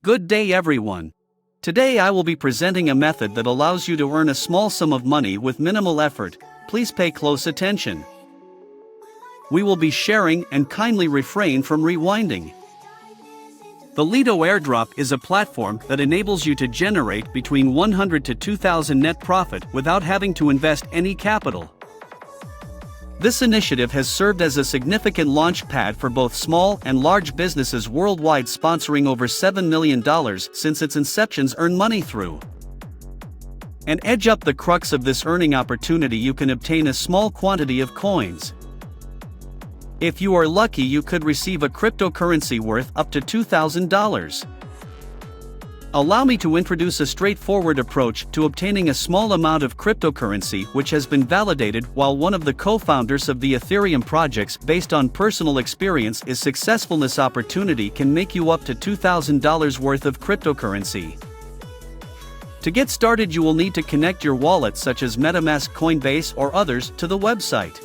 Good day everyone. Today I will be presenting a method that allows you to earn a small sum of money with minimal effort. Please pay close attention. We will be sharing and kindly refrain from rewinding. The Lido airdrop is a platform that enables you to generate between 100 to 2,000 net profit without having to invest any capital. This initiative has served as a significant launch pad for both small and large businesses worldwide, sponsoring over $7 million since its inceptions earn money through. And edge up the crux of this earning opportunity, you can obtain a small quantity of coins. If you are lucky, you could receive a cryptocurrency worth up to $2,000. Allow me to introduce a straightforward approach to obtaining a small amount of cryptocurrency, which has been validated while one of the co-founders of the Ethereum projects, based on personal experience, is successful. This opportunity can make you up to $2,000 worth of cryptocurrency. To get started, you will need to connect your wallet, such as MetaMask, Coinbase, or others, to the website.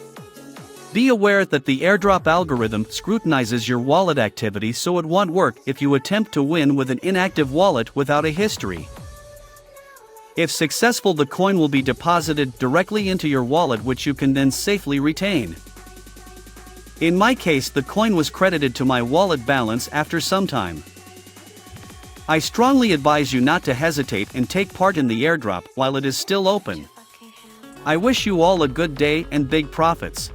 Be aware that the airdrop algorithm scrutinizes your wallet activity, so it won't work if you attempt to win with an inactive wallet without a history. If successful, the coin will be deposited directly into your wallet, which you can then safely retain. In my case, the coin was credited to my wallet balance after some time. I strongly advise you not to hesitate and take part in the airdrop while it is still open. I wish you all a good day and big profits.